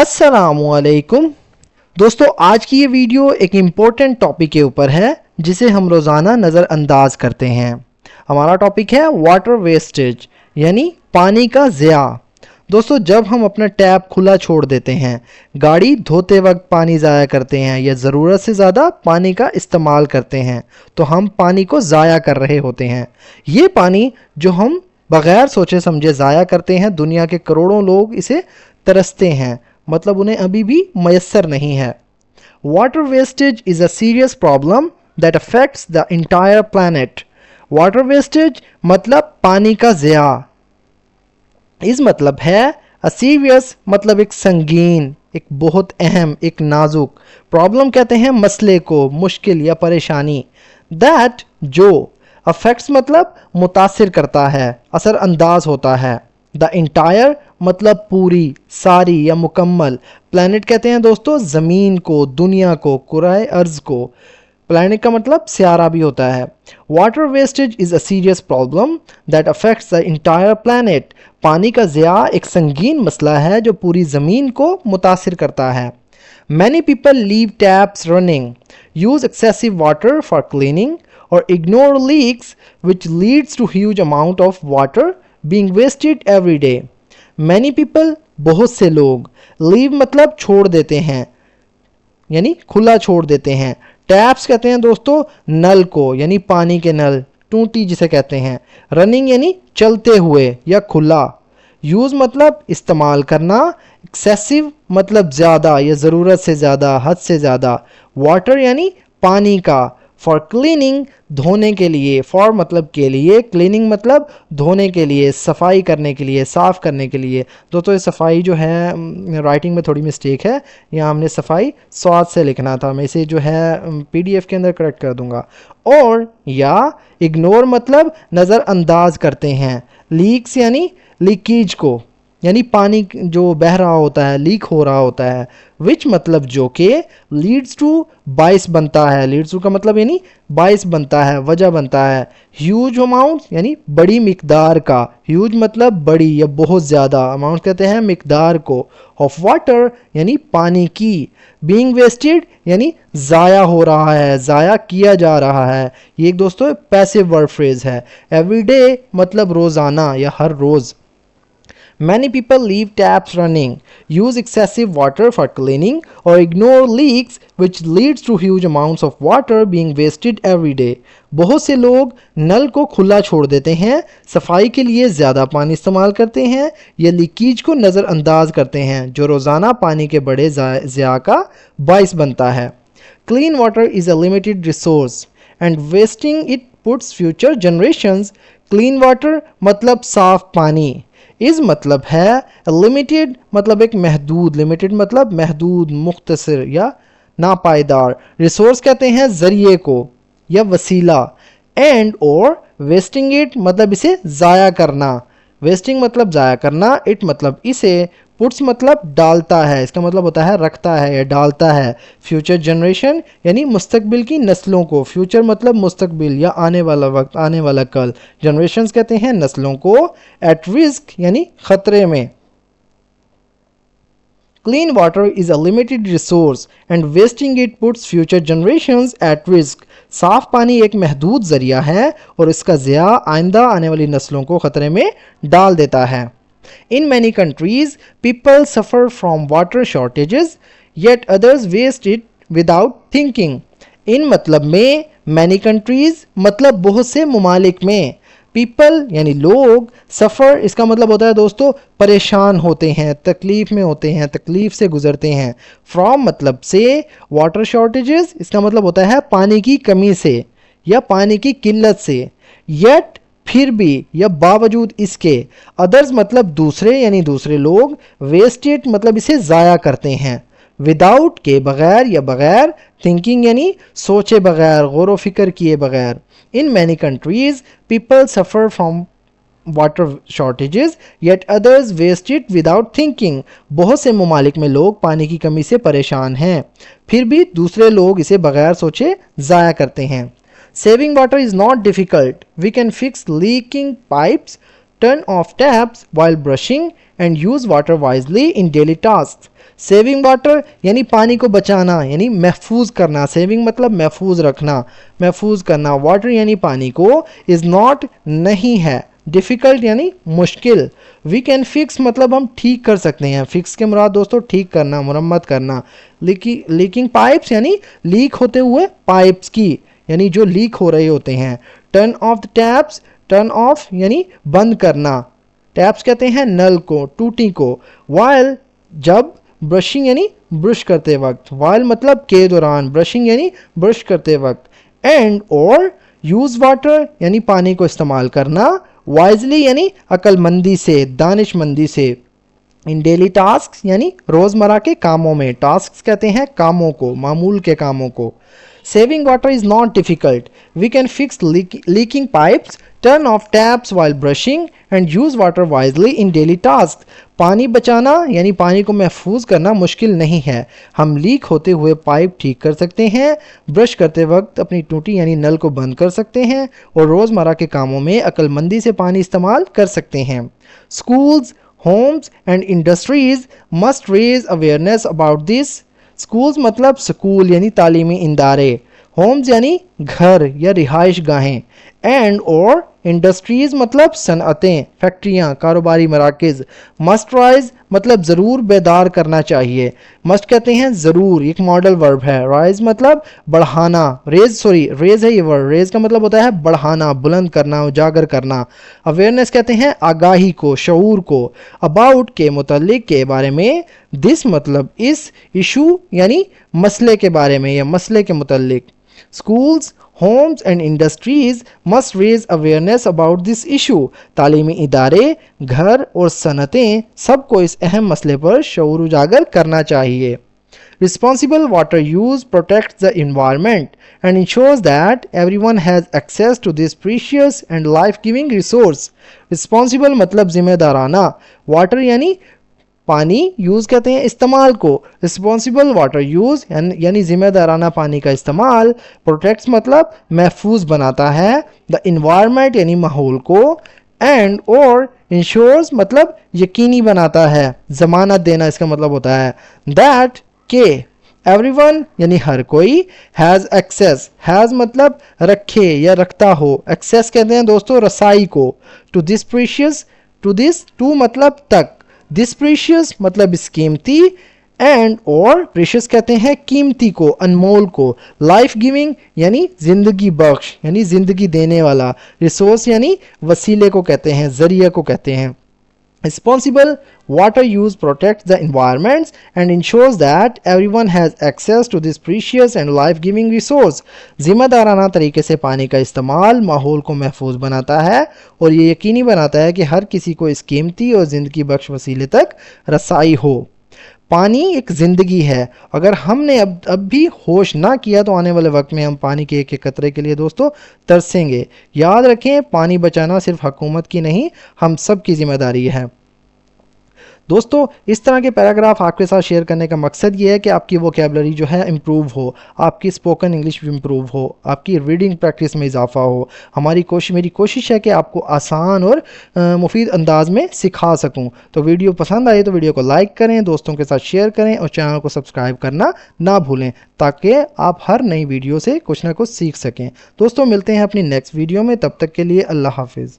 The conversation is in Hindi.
अस्सलामुअलैकुम दोस्तों, आज की ये वीडियो एक इम्पोर्टेंट टॉपिक के ऊपर है जिसे हम रोज़ाना नज़रअंदाज करते हैं। हमारा टॉपिक है वाटर वेस्टेज यानी पानी का ज़िया। दोस्तों, जब हम अपना टैप खुला छोड़ देते हैं, गाड़ी धोते वक्त पानी ज़ाया करते हैं या ज़रूरत से ज़्यादा पानी का इस्तेमाल करते हैं तो हम पानी को ज़ाया कर रहे होते हैं। ये पानी जो हम बग़ैर सोचे समझे ज़ाया करते हैं, दुनिया के करोड़ों लोग इसे तरसते हैं, मतलब उन्हें अभी भी मयस्सर नहीं है। Water wastage is a serious problem that affects the entire planet. Water wastage मतलब पानी का ज़िया। इस मतलब है अ सीरियस मतलब एक संगीन, एक बहुत अहम, एक नाजुक। प्रॉब्लम कहते हैं मसले को, मुश्किल या परेशानी। दैट जो, अफेक्ट्स मतलब मुतासिर करता है, असर अंदाज होता है। द इंटायर मतलब पूरी, सारी या मुकम्मल। प्लैनेट कहते हैं दोस्तों ज़मीन को, दुनिया को, कुराए अर्ज़ को। प्लैनेट का मतलब स्यारा भी होता है। Water wastage is a serious problem that affects the entire planet. पानी का ज़िया एक संगीन मसला है जो पूरी ज़मीन को मुतासिर करता है। Many people leave taps running, use excessive water for cleaning और ignore leaks which leads to huge amount of water being wasted every day. Many people बहुत से लोग, लीव मतलब छोड़ देते हैं यानी खुला छोड़ देते हैं। टैप्स कहते हैं दोस्तों नल को यानी पानी के नल, टूटी जिसे कहते हैं। रनिंग यानी चलते हुए या खुला। यूज़ मतलब इस्तेमाल करना। एक्सेसिव मतलब ज़्यादा या ज़रूरत से ज़्यादा, हद से ज़्यादा। वाटर यानी पानी का। फॉर क्लीनिंग धोने के लिए, फॉर मतलब के लिए, क्लीनिंग मतलब धोने के लिए, सफाई करने के लिए, साफ़ करने के लिए। दोस्तों ये सफाई जो है राइटिंग में थोड़ी मिस्टेक है, यहाँ हमने सफाई स्वाद से लिखना था, मैं इसे जो है PDF के अंदर करेक्ट कर दूंगा। और या इग्नोर मतलब नज़रअंदाज करते हैं। लीक्स यानी लीकेज को, यानी पानी जो बह रहा होता है, लीक हो रहा होता है। विच मतलब जो के, लीड्स टू बाइस बनता है। लीड्स टू का मतलब यानी बाइस बनता है, वजह बनता है। ह्यूज अमाउंट यानी बड़ी मिकदार का। ह्यूज मतलब बड़ी या बहुत ज़्यादा, अमाउंट कहते हैं मिकदार को। ऑफ वाटर यानी पानी की। बीइंग वेस्टेड यानी ज़ाया हो रहा है, ज़ाया किया जा रहा है। ये एक दोस्तों पैसिव वर्ब फ्रेज है। एवरी डे मतलब रोज़ाना या हर रोज़। Many people leave taps running, use excessive water for cleaning, or ignore leaks, which leads to huge amounts of water being wasted every day. बहुत से लोग नल को खुला छोड़ देते हैं, सफाई के लिए ज़्यादा पानी इस्तेमाल करते हैं या लीकेज को नज़रअंदाज करते हैं, जो रोज़ाना पानी के बड़े ज़िया का बाइस बनता है। Clean water is a limited resource and wasting it puts future generations. Clean water मतलब साफ पानी। इस मतलब है लिमिटेड मतलब एक महदूद, लिमिटेड मतलब महदूद, मुख्तसर या नापायदार। रिसोर्स कहते हैं जरिए को या वसीला। एंड और वेस्टिंग इट मतलब इसे ज़ाया करना। वेस्टिंग मतलब ज़ाया करना, इट मतलब इसे, पुट्स मतलब डालता है, इसका मतलब होता है रखता है या डालता है। फ्यूचर जनरेशन यानी मुस्तकबिल की नस्लों को। फ्यूचर मतलब मुस्तकबिल या आने वाला वक्त, आने वाला कल। जनरेशंस कहते हैं नस्लों को। एट रिस्क यानी खतरे में। Clean water is a limited resource and wasting it puts future generations at risk. साफ पानी एक महदूद ज़रिया है और इसका ज़िया आइंदा आने वाली नस्लों को खतरे में डाल देता है। In many countries, people suffer from water shortages, yet others waste it without thinking. In मतलब में, many countries मतलब बहुत से ममालिक में। पीपल यानी लोग, सफ़र इसका मतलब होता है दोस्तों परेशान होते हैं, तकलीफ़ में होते हैं, तकलीफ़ से गुज़रते हैं। फ्रॉम मतलब से। वाटर शॉर्टेजेस इसका मतलब होता है पानी की कमी से या पानी की किल्लत से। येट फिर भी या बावजूद इसके। अदर्स मतलब दूसरे यानी दूसरे लोग। वेस्टेड मतलब इसे ज़ाया करते हैं। विदाउट के बग़ैर या बग़ैर। थिंकिंग यानी सोचे बग़ैर, गौर व फिक्र किए बग़ैर। In many countries people suffer from water shortages yet others waste it without thinking. बहुत से ममालिक में लोग पानी की कमी से परेशान हैं, फिर भी दूसरे लोग इसे बग़ैर सोचे ज़ाया करते हैं। Saving water is not difficult. We can fix leaking pipes turn off taps while brushing and use water wisely in daily tasks. Saving water यानी पानी को बचाना यानी महफूज करना, सेविंग मतलब महफूज रखना, महफूज करना, वाटर यानी पानी को, इज़ नॉट नहीं है, डिफ़िकल्ट यानी मुश्किल, वी कैन फिक्स मतलब हम ठीक कर सकते हैं, फिक्स के मुराद दोस्तों ठीक करना, मुरम्मत करना, लीकिंग पाइप्स यानी लीक होते हुए पाइप्स की, यानी जो लीक हो रहे होते हैं, turn off the taps, turn off यानी बंद करना, टैप्स कहते हैं नल को, टूटी को, वाइल जब, ब्रशिंग यानी ब्रश करते वक्त, वाइल मतलब के दौरान, ब्रशिंग यानी ब्रश करते वक्त, एंड और यूज़ वाटर यानी पानी को इस्तेमाल करना, वाइजली यानी अक्लमंदी से, दानिशमंदी से, इन डेली टास्क यानी रोज़मर्रा के कामों में, टास्क कहते हैं कामों को, मामूल के कामों को, saving water is not difficult, we can fix leaking pipes, turn off taps while brushing and use water wisely in daily task, पानी बचाना यानी पानी को महफूज करना मुश्किल नहीं है, हम लीक होते हुए पाइप ठीक कर सकते हैं, ब्रश करते वक्त अपनी टूटी यानी नल को बंद कर सकते हैं और रोज़मर्रा के कामों में अक्लमंदी से पानी इस्तेमाल कर सकते हैं. Schools, homes and industries must raise awareness about this. Schools मतलब स्कूल यानी तालीमी इदारे, होम्स यानी घर या रिहाइश गाहें, एंड और इंडस्ट्रीज़ मतलब सनअतें, फैक्ट्रियाँ, कारोबारी मराकज़, मस्ट राइज मतलब ज़रूर बेदार करना चाहिए, मस्ट कहते हैं ज़रूर, एक मॉडल वर्ब है, राइज मतलब बढ़ाना, रेज है ये वर्ड, रेज का मतलब होता है बढ़ाना, बुलंद करना, उजागर करना, अवेयरनेस कहते हैं आगाही को, शऊर को, अबाउट के मुतल्लिक के बारे में, दिस मतलब इस, इशू यानी मसले के बारे में या मसले के मुतल्लिक. Schools, homes and industries must raise awareness about this issue. तालीमी इदारे, घर और सनतें सबको इस अहम मसले पर शऊर उजागर करना चाहिए. Responsible water use protects the environment and ensures that everyone has access to this precious and life-giving resource. Responsible मतलब जिम्मेदाराना, water यानी पानी, यूज़ कहते हैं इस्तेमाल को, रिस्पॉन्सिबल वाटर यूज़ यानी जिम्मेदाराना पानी का इस्तेमाल, प्रोटेक्ट्स मतलब महफूज बनाता है, द इन्वायरमेंट यानी माहौल को, एंड और इंश्योर्स मतलब यकीनी बनाता है, ज़मानत देना इसका मतलब होता है, दैट के एवरीवन यानी हर कोई, हैज़ एक्सेस, हैज़ मतलब रखे या रखता हो, एक्सेस कहते हैं दोस्तों रसाई को, टू दिस प्रीशियस, टू मतलब तक, दिस प्रीशियस मतलब इस कीमती, एंड और प्रीशियस कहते हैं कीमती को, अनमोल को, लाइफ गिविंग यानी ज़िंदगी बख्श यानी ज़िंदगी देने वाला, रिसोर्स यानी वसीले को कहते हैं, ज़रिया को कहते हैं. Responsible water use protects the environment and ensures that everyone has access to this precious and life-giving resource. जिम्मेदाराना तरीके से पानी का इस्तेमाल माहौल को महफूज बनाता है और ये यकीनी बनाता है कि हर किसी को इस कीमती और ज़िंदगी बख्श वसीले तक रसाई हो. पानी एक ज़िंदगी है, अगर हमने अब भी होश ना किया तो आने वाले वक्त में हम पानी के एक कतरे के लिए दोस्तों तरसेंगे. याद रखें, पानी बचाना सिर्फ हुकूमत की नहीं, हम सब की जिम्मेदारी है. दोस्तों इस तरह के पैराग्राफ आपके साथ शेयर करने का मकसद ये है कि आपकी वोकैबुलरी जो है इम्प्रूव हो, आपकी स्पोकन इंग्लिश भी इम्प्रूव हो, आपकी रीडिंग प्रैक्टिस में इजाफा हो. मेरी कोशिश है कि आपको आसान और मुफीद अंदाज में सिखा सकूं. तो वीडियो पसंद आए तो वीडियो को लाइक करें, दोस्तों के साथ शेयर करें और चैनल को सब्सक्राइब करना ना भूलें ताकि आप हर नई वीडियो से कुछ ना कुछ सीख सकें. दोस्तों मिलते हैं अपनी नेक्स्ट वीडियो में, तब तक के लिए अल्लाह हाफिज़.